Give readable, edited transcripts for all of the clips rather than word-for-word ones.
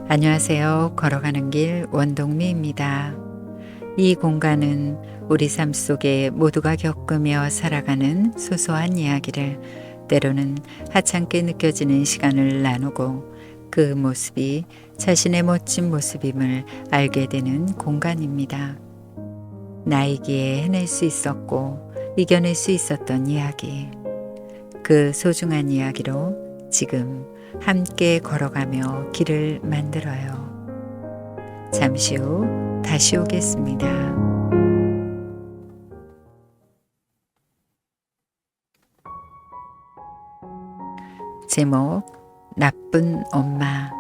안녕하세요. 걸어가는 길 원동미입니다. 이 공간은 우리 삶 속에 모두가 겪으며 살아가는 소소한 이야기를 때로는 하찮게 느껴지는 시간을 나누고 그 모습이 자신의 멋진 모습임을 알게 되는 공간입니다. 나이기에 해낼 수 있었고 이겨낼 수 있었던 이야기. 그 소중한 이야기로 지금 함께 걸어가며 길을 만들어요. 잠시 후 다시 오겠습니다. 제목 나쁜 엄마.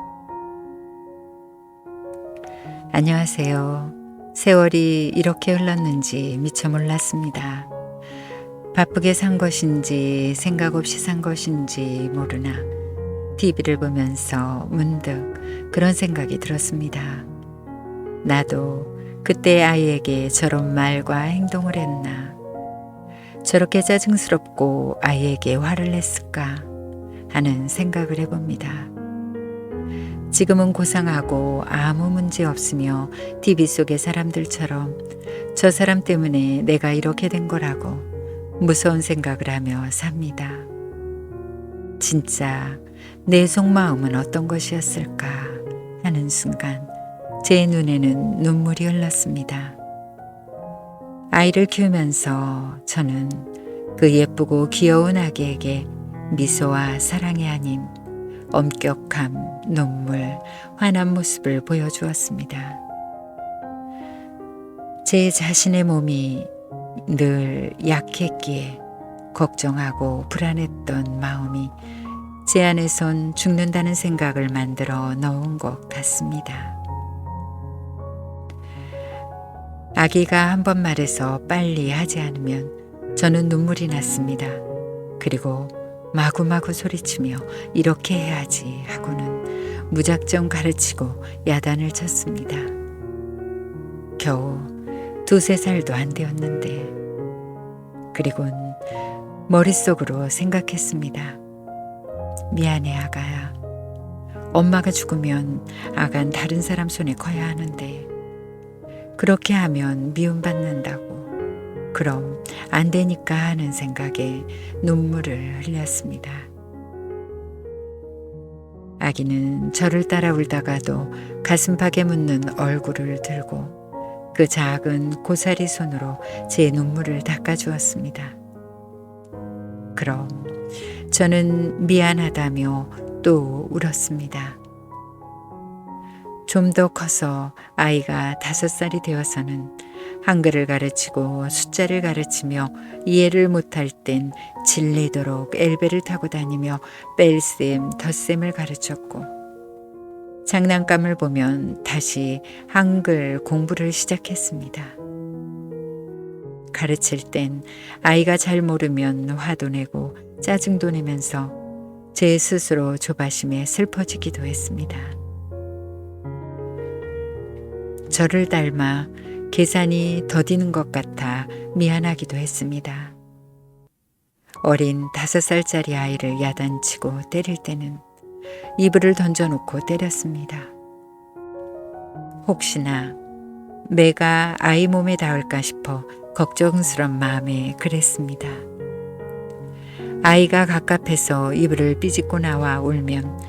안녕하세요. 세월이 이렇게 흘렀는지 미처 몰랐습니다. 바쁘게 산 것인지 생각 없이 산 것인지 모르나 TV를 보면서 문득 그런 생각이 들었습니다. 나도 그때 아이에게 저런 말과 행동을 했나? 저렇게 짜증스럽고 아이에게 화를 냈을까? 하는 생각을 해봅니다. 지금은 고상하고 아무 문제 없으며 TV 속의 사람들처럼 저 사람 때문에 내가 이렇게 된 거라고 무서운 생각을 하며 삽니다. 진짜 내 속마음은 어떤 것이었을까 하는 순간 제 눈에는 눈물이 흘렀습니다. 아이를 키우면서 저는 그 예쁘고 귀여운 아기에게 미소와 사랑이 아닌 엄격함, 눈물, 화난 모습을 보여주었습니다. 제 자신의 몸이 늘 약했기에 걱정하고 불안했던 마음이 제 안에선 죽는다는 생각을 만들어 넣은 것 같습니다. 아기가 한 번 말해서 빨리 하지 않으면 저는 눈물이 났습니다. 그리고 마구마구 소리치며 이렇게 해야지 하고는 무작정 가르치고 야단을 쳤습니다. 겨우 2~3살도 안 되었는데 그리곤 머릿속으로 생각했습니다. 미안해 아가야. 엄마가 죽으면 아간 다른 사람 손에 커야 하는데 그렇게 하면 미움받는다고. 그럼 안 되니까 하는 생각에 눈물을 흘렸습니다. 아기는 저를 따라 울다가도 가슴팍에 묻는 얼굴을 들고 그 작은 고사리 손으로 제 눈물을 닦아주었습니다. 그럼 저는 미안하다며 또 울었습니다. 좀 더 커서 아이가 5살이 되어서는 한글을 가르치고 숫자를 가르치며 이해를 못할 땐 질리도록 엘베를 타고 다니며 뺄셈, 덧셈을 가르쳤고 장난감을 보면 다시 한글 공부를 시작했습니다. 가르칠 땐 아이가 잘 모르면 화도 내고 짜증도 내면서 제 스스로 조바심에 슬퍼지기도 했습니다. 저를 닮아 계산이 더디는 것 같아 미안하기도 했습니다. 어린 5살짜리 아이를 야단치고 때릴 때는 이불을 던져놓고 때렸습니다. 혹시나 매가 아이 몸에 닿을까 싶어 걱정스런 마음에 그랬습니다. 아이가 갑갑해서 이불을 삐집고 나와 울면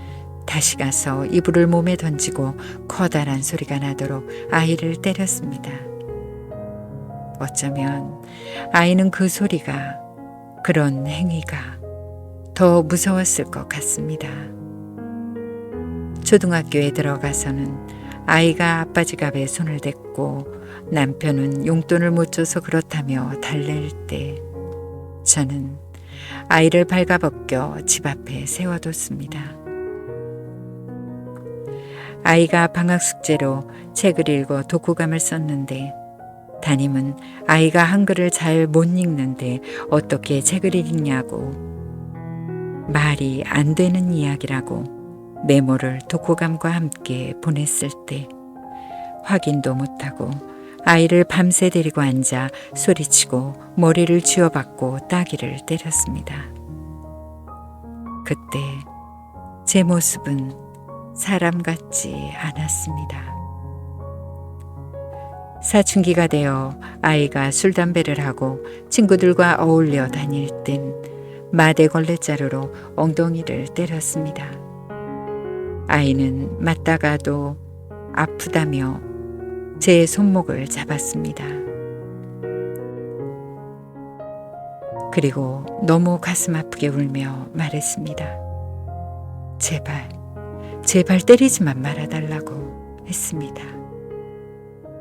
다시 가서 이불을 몸에 던지고 커다란 소리가 나도록 아이를 때렸습니다. 어쩌면 아이는 그 소리가, 그런 행위가 더 무서웠을 것 같습니다. 초등학교에 들어가서는 아이가 아빠 지갑에 손을 댔고 남편은 용돈을 못 줘서 그렇다며 달랠 때 저는 아이를 발가벗겨 집 앞에 세워뒀습니다. 아이가 방학 숙제로 책을 읽어 독후감을 썼는데 담임은 아이가 한글을 잘 못 읽는데 어떻게 책을 읽냐고 말이 안 되는 이야기라고 메모를 독후감과 함께 보냈을 때 확인도 못하고 아이를 밤새 데리고 앉아 소리치고 머리를 쥐어박고 따귀를 때렸습니다. 그때 제 모습은 사람 같지 않았습니다. 사춘기가 되어 아이가 술, 담배를 하고 친구들과 어울려 다닐 땐 마대걸레자루로 엉덩이를 때렸습니다. 아이는 맞다가도 아프다며 제 손목을 잡았습니다. 그리고 너무 가슴 아프게 울며 말했습니다. 제발 때리지만 말아달라고 했습니다.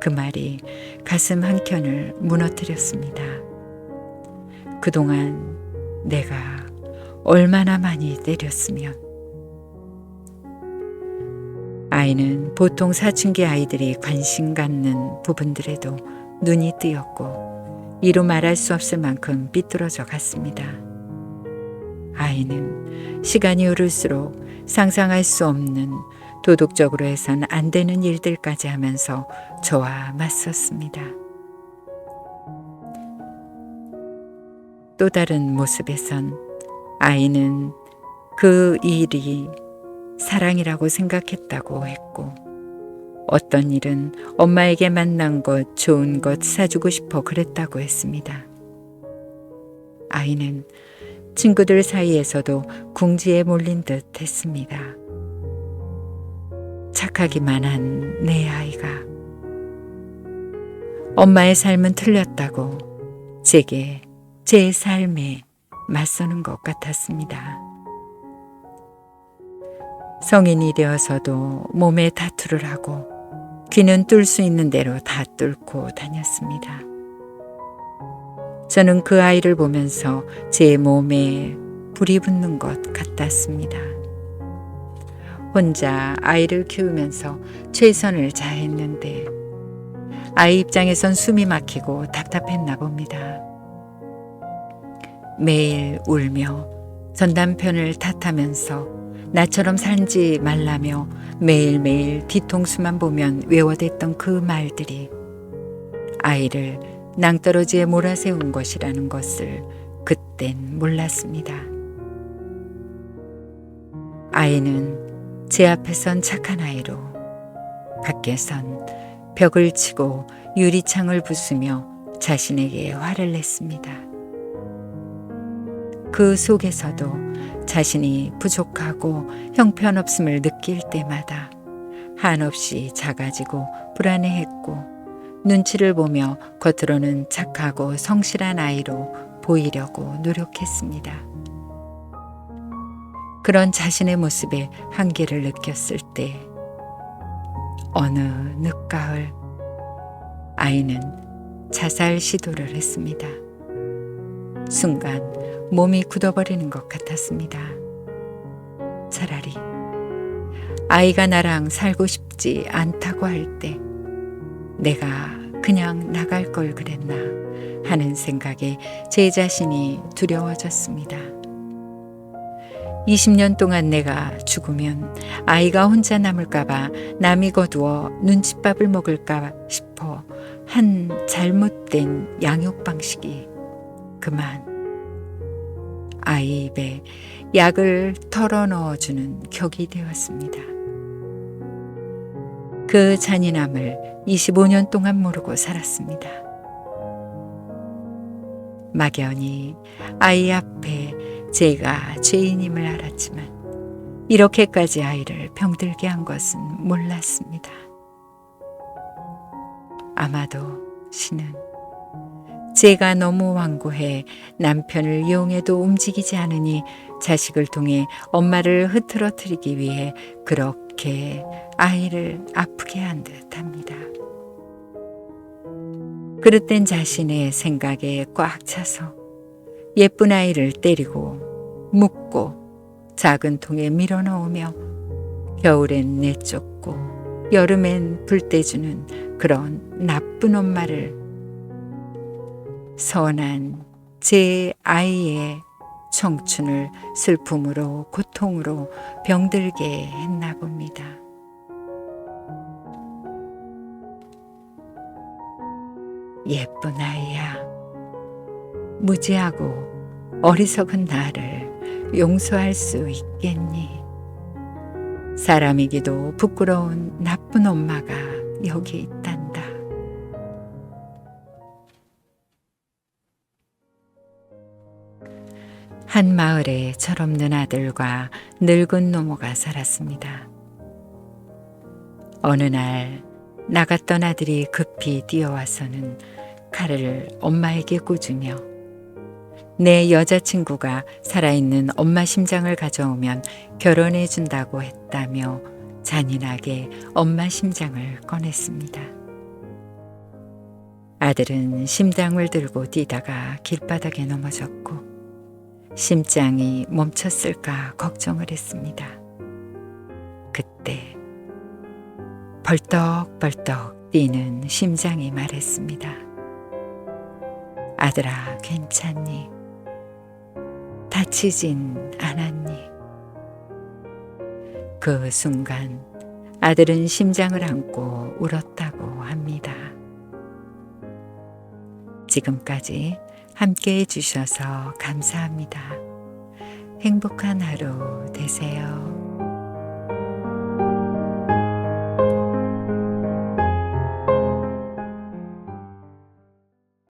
그 말이 가슴 한켠을 무너뜨렸습니다. 그동안 내가 얼마나 많이 때렸으면. 아이는 보통 사춘기 아이들이 관심 갖는 부분들에도 눈이 뜨였고 이루 말할 수 없을 만큼 삐뚤어져 갔습니다. 아이는 시간이 흐를수록 상상할 수 없는 도덕적으로 해선 안 되는 일들까지 하면서 저와 맞섰습니다. 또 다른 모습에선 아이는 그 일이 사랑이라고 생각했다고 했고 어떤 일은 엄마에게 만난 것, 좋은 것 사주고 싶어 그랬다고 했습니다. 아이는 친구들 사이에서도 궁지에 몰린 듯 했습니다. 착하기만 한 내 아이가 엄마의 삶은 틀렸다고 제게 제 삶에 맞서는 것 같았습니다. 성인이 되어서도 몸에 타투를 하고 귀는 뚫을 수 있는 대로 다 뚫고 다녔습니다. 저는 그 아이를 보면서 제 몸에 불이 붙는 것 같았습니다. 혼자 아이를 키우면서 최선을 다했는데 아이 입장에선 숨이 막히고 답답했나 봅니다. 매일 울며 전 남편을 탓하면서 나처럼 살지 말라며 매일매일 뒤통수만 보면 외워댔던 그 말들이 아이를 낭떠러지에 몰아세운 것이라는 것을 그땐 몰랐습니다. 아이는 제 앞에선 착한 아이로 밖에선 벽을 치고 유리창을 부수며 자신에게 화를 냈습니다. 그 속에서도 자신이 부족하고 형편없음을 느낄 때마다 한없이 작아지고 불안해했고 눈치를 보며 겉으로는 착하고 성실한 아이로 보이려고 노력했습니다. 그런 자신의 모습에 한계를 느꼈을 때 어느 늦가을 아이는 자살 시도를 했습니다. 순간 몸이 굳어버리는 것 같았습니다. 차라리 아이가 나랑 살고 싶지 않다고 할 때 내가 그냥 나갈 걸 그랬나 하는 생각에 제 자신이 두려워졌습니다. 20년 동안 내가 죽으면 아이가 혼자 남을까봐 남이 거두어 눈칫밥을 먹을까 싶어 한 잘못된 양육 방식이 그만 아이 입에 약을 털어 넣어주는 격이 되었습니다. 그 잔인함을 25년 동안 모르고 살았습니다. 막연히 아이 앞에 제가 죄인임을 알았지만 이렇게까지 아이를 병들게 한 것은 몰랐습니다. 아마도 신은 제가 너무 완고해 남편을 이용해도 움직이지 않으니 자식을 통해 엄마를 흐트러뜨리기 위해 그렇게 아이를 아프게 한 듯합니다. 그릇된 자신의 생각에 꽉 차서 예쁜 아이를 때리고 묻고 작은 통에 밀어넣으며 겨울엔 내쫓고 여름엔 불때주는 그런 나쁜 엄마를 선한 제 아이의 청춘을 슬픔으로 고통으로 병들게 했나 봅니다. 예쁜 아이야, 무지하고 어리석은 나를 용서할 수 있겠니? 사람이기도 부끄러운 나쁜 엄마가 여기 있단다. 한 마을에 철없는 아들과 늙은 노모가 살았습니다. 어느 날 나갔던 아들이 급히 뛰어와서는 칼을 엄마에게 꽂으며 내 여자친구가 살아있는 엄마 심장을 가져오면 결혼해 준다고 했다며 잔인하게 엄마 심장을 꺼냈습니다. 아들은 심장을 들고 뛰다가 길바닥에 넘어졌고 심장이 멈췄을까 걱정을 했습니다. 그때 벌떡벌떡 뛰는 심장이 말했습니다. 아들아, 괜찮니? 다치진 않았니? 그 순간 아들은 심장을 안고 울었다고 합니다. 지금까지 함께 해주셔서 감사합니다. 행복한 하루 되세요.